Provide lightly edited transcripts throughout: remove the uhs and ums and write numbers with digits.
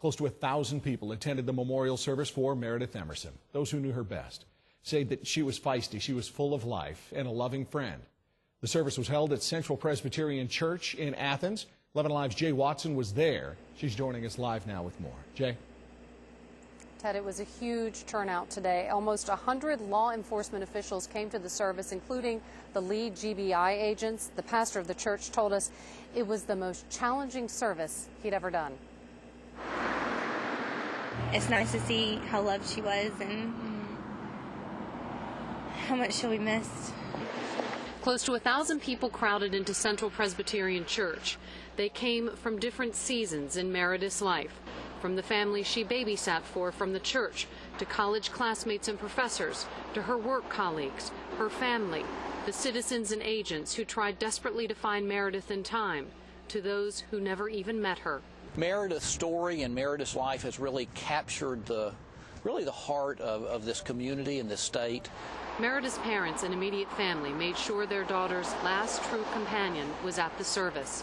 Close to 1,000 people attended the memorial service for Meredith Emerson. Those who knew her best say that she was feisty, she was full of life, and a loving friend. The service was held at Central Presbyterian Church in Athens. 11 Alive's Jay Watson was there. She's joining us live now with more. Jay? Ted, it was a huge turnout today. Almost 100 law enforcement officials came to the service, including the lead GBI agents. The pastor of the church told us it was the most challenging service he'd ever done. It's nice to see how loved she was and how much she'll be missed. Close to 1,000 people crowded into Central Presbyterian Church. They came from different seasons in Meredith's life, from the family she babysat for from the church, to college classmates and professors, to her work colleagues, her family, the citizens and agents who tried desperately to find Meredith in time, to those who never even met her. Meredith's story and Meredith's life has really captured the heart of this community and this state. Meredith's parents and immediate family made sure their daughter's last true companion was at the service.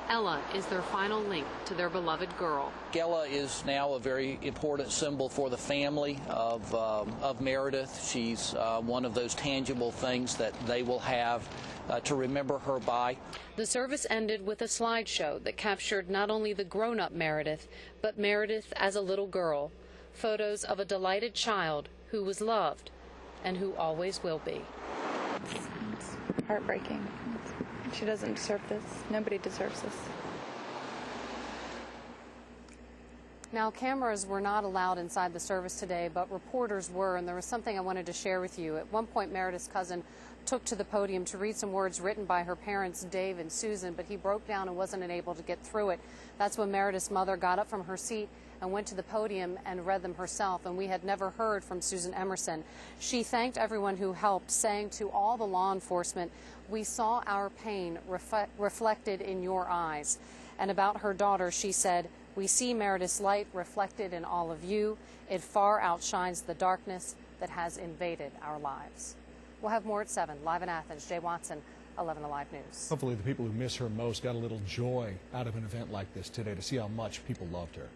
Ella is their final link to their beloved girl. Ella is now a very important symbol for the family of Meredith. She's one of those tangible things that they will have to remember her by. The service ended with a slideshow that captured not only the grown-up Meredith, but Meredith as a little girl. Photos of a delighted child who was loved and who always will be. It's heartbreaking. She doesn't deserve this. Nobody deserves this. Now, cameras were not allowed inside the service today, but reporters were, and there was something I wanted to share with you. At one point, Meredith's cousin took to the podium to read some words written by her parents, Dave and Susan, but he broke down and wasn't able to get through it. That's when Meredith's mother got up from her seat and went to the podium and read them herself, and we had never heard from Susan Emerson. She thanked everyone who helped, saying to all the law enforcement, "We saw our pain reflected in your eyes." And about her daughter, she said, "We see Meredith's light reflected in all of you. It far outshines the darkness that has invaded our lives." We'll have more at 7. Live in Athens, Jay Watson, 11 Alive News. Hopefully the people who miss her most got a little joy out of an event like this today to see how much people loved her.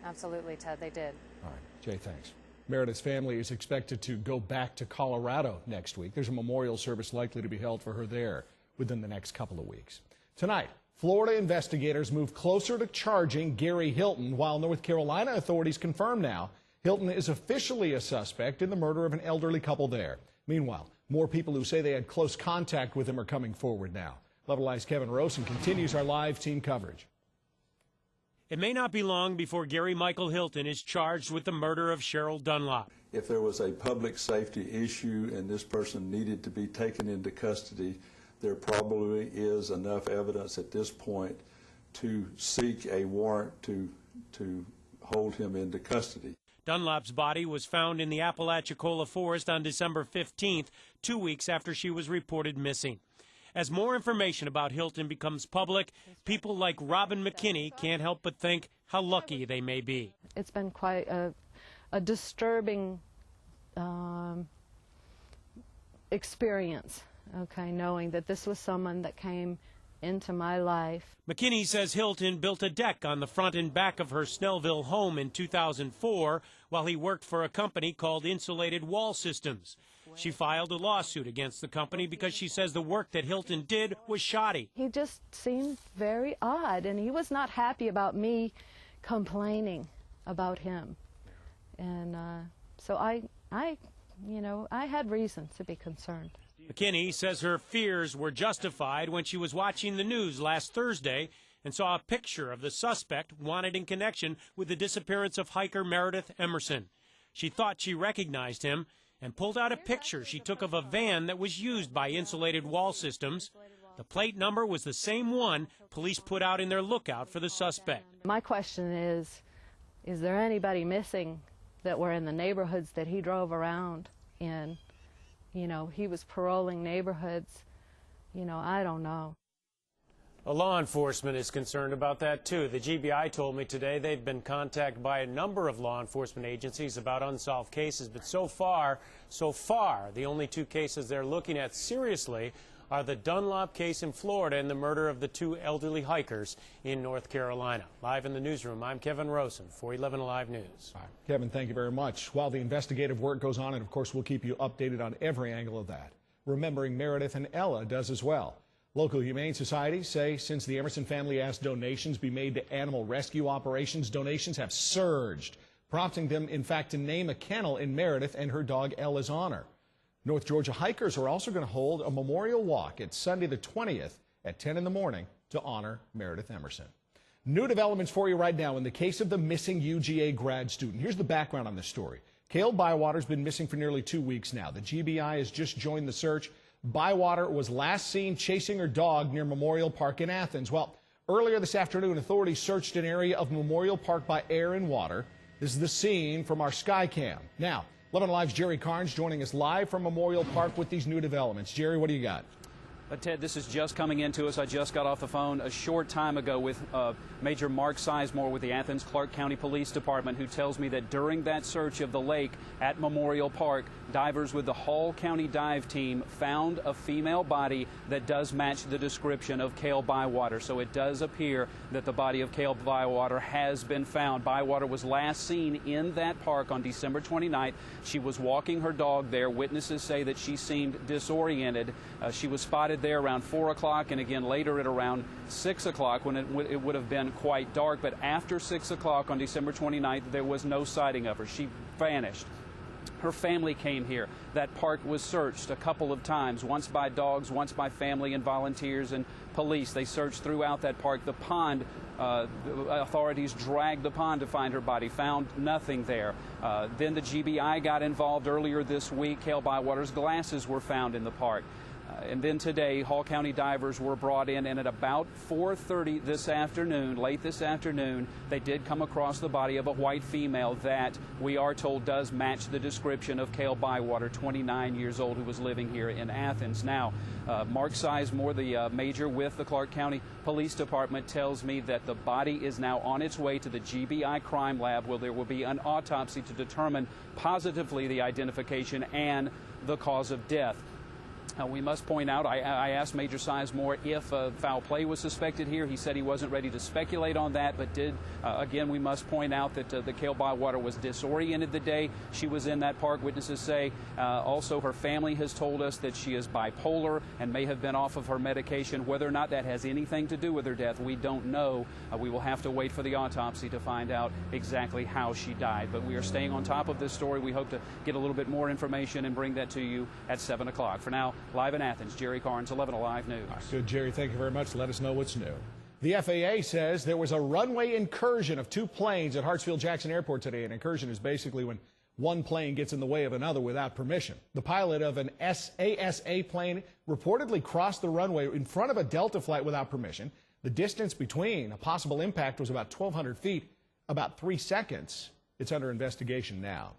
Absolutely, Ted, they did. All right, Jay, thanks. Meredith's family is expected to go back to Colorado next week. There's a memorial service likely to be held for her there within the next couple of weeks. Tonight, Florida investigators move closer to charging Gary Hilton, while North Carolina authorities confirm now Hilton is officially a suspect in the murder of an elderly couple there. Meanwhile, more people who say they had close contact with him are coming forward now. Level Eye's Kevin Rowson continues our live team coverage. It may not be long before Gary Michael Hilton is charged with the murder of Cheryl Dunlop. If there was a public safety issue and this person needed to be taken into custody, there probably is enough evidence at this point to seek a warrant to hold him into custody. Dunlop's body was found in the Apalachicola forest on December 15th, 2 weeks after she was reported missing. As more information about Hilton becomes public, people like Robin McKinney can't help but think how lucky they may be. It's been quite a disturbing experience, okay, knowing that this was someone that came into my life. McKinney says Hilton built a deck on the front and back of her Snellville home in 2004 while he worked for a company called Insulated Wall Systems. She filed a lawsuit against the company because she says the work that Hilton did was shoddy. He just seemed very odd, and he was not happy about me complaining about him. And so I had reason to be concerned. McKinney says her fears were justified when she was watching the news last Thursday and saw a picture of the suspect wanted in connection with the disappearance of hiker Meredith Emerson. She thought she recognized him and pulled out a picture she took of a van that was used by Insulated Wall Systems. The plate number was the same one police put out in their lookout for the suspect. My question is there anybody missing that were in the neighborhoods that he drove around in? You know, he was paroling neighborhoods. You know, I don't know. Law enforcement is concerned about that, too. The GBI told me today they've been contacted by a number of law enforcement agencies about unsolved cases, but so far, the only 2 cases they're looking at seriously are the Dunlop case in Florida and the murder of the two elderly hikers in North Carolina. Live in the newsroom, I'm Kevin Rowson for 11 Alive News. All right, Kevin, thank you very much. While the investigative work goes on, and of course we'll keep you updated on every angle of that, remembering Meredith and Ella does as well. Local humane societies say since the Emerson family asked donations be made to animal rescue operations, donations have surged, prompting them, in fact, to name a kennel in Meredith and her dog Ella's honor. North Georgia hikers are also going to hold a memorial walk. It's Sunday the 20th at 10 in the morning to honor Meredith Emerson. New developments for you right now in the case of the missing UGA grad student. Here's the background on this story. Cale Bywater's been missing for nearly 2 weeks now. The GBI has just joined the search. Bywater was last seen chasing her dog near Memorial Park in Athens. Well, earlier this afternoon, authorities searched an area of Memorial Park by air and water. This is the scene from our Skycam. Now, 11 Alive's Jerry Carnes joining us live from Memorial Park with these new developments. Jerry, what do you got? Ted, this is just coming into us. I just got off the phone a short time ago with Major Mark Sizemore with the Athens-Clarke County Police Department, who tells me that during that search of the lake at Memorial Park, divers with the Hall County Dive Team found a female body that does match the description of Cale Bywater. So it does appear that the body of Cale Bywater has been found. Bywater was last seen in that park on December 29th. She was walking her dog there. Witnesses say that she seemed disoriented. She was spotted there around 4 o'clock and again later at around 6 o'clock when it would have been quite dark. But after 6 o'clock on December 29th, there was no sighting of her. She vanished. Her family came here. That park was searched a couple of times, once by dogs, once by family and volunteers and police. They searched throughout that park. The pond, authorities dragged the pond to find her body, found nothing there. Then the GBI got involved earlier this week. Cale Bywater's glasses were found in the park. And then today, Hall County divers were brought in, and at about 4:30 this afternoon, late this afternoon, they did come across the body of a white female that we are told does match the description of Cale Bywater, 29 years old, who was living here in Athens. Now, Mark Sizemore, the major with the Clarke County Police Department, tells me that the body is now on its way to the GBI crime lab, where there will be an autopsy to determine positively the identification and the cause of death. We must point out, I asked Major Sizemore if foul play was suspected here. He said he wasn't ready to speculate on that, but did, again, we must point out that the Cale Bywater was disoriented the day she was in that park, witnesses say. Also, her family has told us that she is bipolar and may have been off of her medication. Whether or not that has anything to do with her death, we don't know. We will have to wait for the autopsy to find out exactly how she died. But we are staying on top of this story. We hope to get a little bit more information and bring that to you at 7 o'clock. For now, live in Athens, Jerry Carnes, 11 Alive News. Good, Jerry. Thank you very much. Let us know what's new. The FAA says there was a runway incursion of 2 planes at Hartsfield-Jackson Airport today. An incursion is basically when one plane gets in the way of another without permission. The pilot of an ASA plane reportedly crossed the runway in front of a Delta flight without permission. The distance between a possible impact was about 1,200 feet, about 3 seconds. It's under investigation now.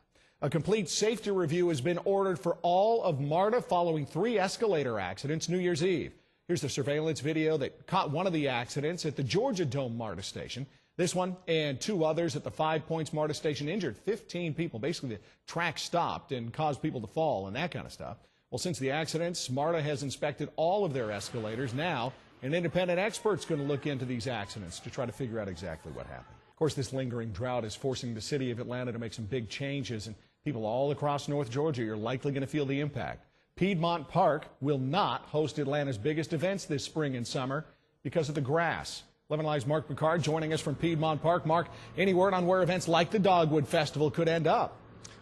A complete safety review has been ordered for all of MARTA following 3 escalator accidents New Year's Eve. Here's the surveillance video that caught one of the accidents at the Georgia Dome MARTA station. This one and 2 others at the 5 Points MARTA station injured 15 people. Basically, the track stopped and caused people to fall and that kind of stuff. Well, since the accidents, MARTA has inspected all of their escalators. Now, an independent expert's going to look into these accidents to try to figure out exactly what happened. Of course, this lingering drought is forcing the city of Atlanta to make some big changes, and people all across North Georgia are likely going to feel the impact. Piedmont Park will not host Atlanta's biggest events this spring and summer because of the grass. 11 Alive's Mark Picard joining us from Piedmont Park. Mark, any word on where events like the Dogwood Festival could end up?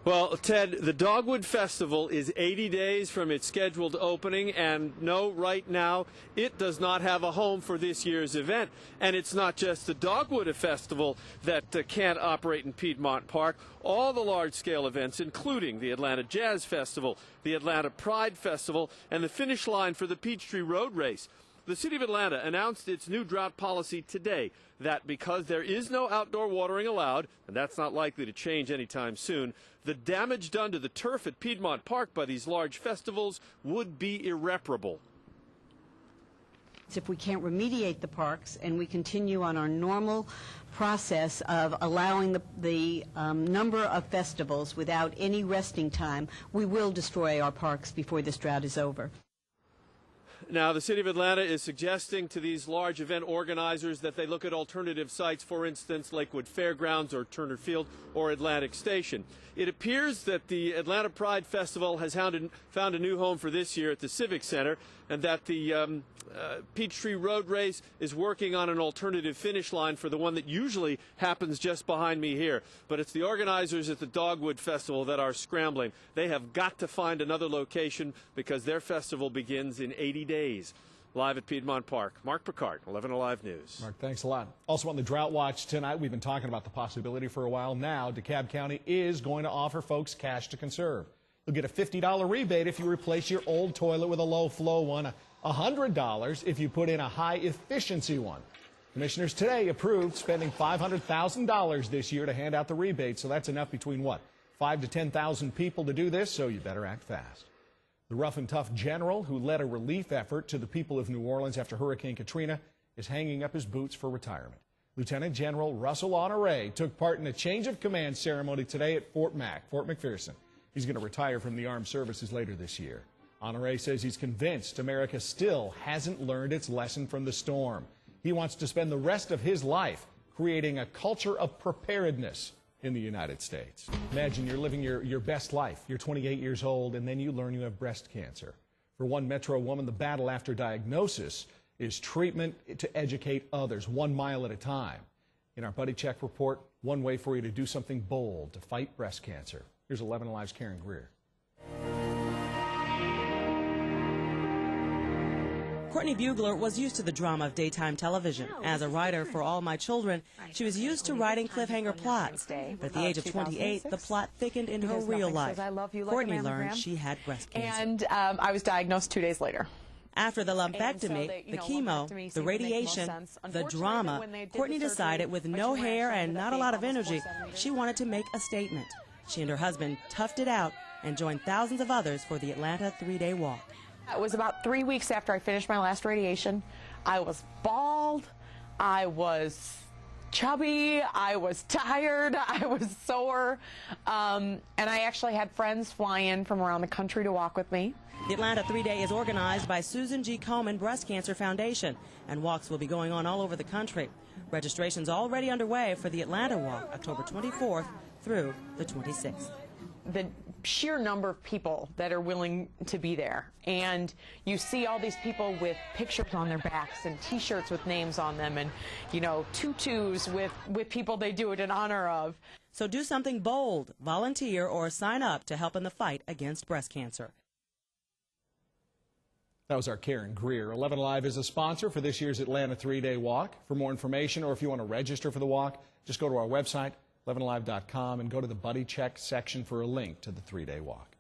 Well, Ted, the Dogwood Festival is 80 days from its scheduled opening, and no, right now, it does not have a home for this year's event. And it's not just the Dogwood Festival that can't operate in Piedmont Park. All the large-scale events, including the Atlanta Jazz Festival, the Atlanta Pride Festival, and the finish line for the Peachtree Road Race. The City of Atlanta announced its new drought policy today, that because there is no outdoor watering allowed, and that's not likely to change anytime soon, the damage done to the turf at Piedmont Park by these large festivals would be irreparable. If we can't remediate the parks and we continue on our normal process of allowing the number of festivals without any resting time, we will destroy our parks before this drought is over. Now, the City of Atlanta is suggesting to these large event organizers that they look at alternative sites, for instance, Lakewood Fairgrounds or Turner Field or Atlantic Station. It appears that the Atlanta Pride Festival has found a new home for this year at the Civic Center, and that the Peachtree Road Race is working on an alternative finish line for the one that usually happens just behind me here. But it's the organizers at the Dogwood Festival that are scrambling. They have got to find another location because their festival begins in 80 days. Live at Piedmont Park, Mark Picard, 11 Alive News. Mark, thanks a lot. Also on the Drought Watch tonight, we've been talking about the possibility for a while now. DeKalb County is going to offer folks cash to conserve. You'll get a $50 rebate if you replace your old toilet with a low-flow one, $100 if you put in a high-efficiency one. Commissioners today approved spending $500,000 this year to hand out the rebate, so that's enough between, what, 5,000 to 10,000 people to do this, so you better act fast. The rough and tough general who led a relief effort to the people of New Orleans after Hurricane Katrina is hanging up his boots for retirement. Lieutenant General Russell Honore took part in a change of command ceremony today at Fort McPherson. He's going to retire from the armed services later this year. Honore says he's convinced America still hasn't learned its lesson from the storm. He wants to spend the rest of his life creating a culture of preparedness in the United States. Imagine you're living your best life. You're 28 years old, and then you learn you have breast cancer. For one Metro woman, the battle after diagnosis is treatment to educate others, 1 mile at a time. In our Buddy Check report, one way for you to do something bold to fight breast cancer. Here's 11 Alive's Karen Greer. Courtney Bugler was used to the drama of daytime television. As a writer for All My Children, she was used to writing cliffhanger plots. But at the age of 28, the plot thickened into her real life. Courtney learned she had breast cancer. And I was diagnosed 2 days later. After the lumpectomy, the chemo, the radiation, the drama, Courtney decided with no hair and not a lot of energy, she wanted to make a statement. She and her husband toughed it out and joined thousands of others for the Atlanta 3-day walk. It was about 3 weeks after I finished my last radiation. I was bald, I was chubby, I was tired, I was sore, and I actually had friends fly in from around the country to walk with me. The Atlanta 3-day is organized by Susan G. Komen Breast Cancer Foundation, and walks will be going on all over the country. Registration's already underway for the Atlanta Walk, October 24th through the 26th. The sheer number of people that are willing to be there, and you see all these people with pictures on their backs and T-shirts with names on them, and tutus with people they do it in honor of. So do something bold, volunteer, or sign up to help in the fight against breast cancer. That was our Karen Greer. 11 Alive is a sponsor for this year's Atlanta 3-day walk. For more information, or if you want to register for the walk, just go to our website, 11alive.com, and go to the Buddy Check section for a link to the 3-day walk.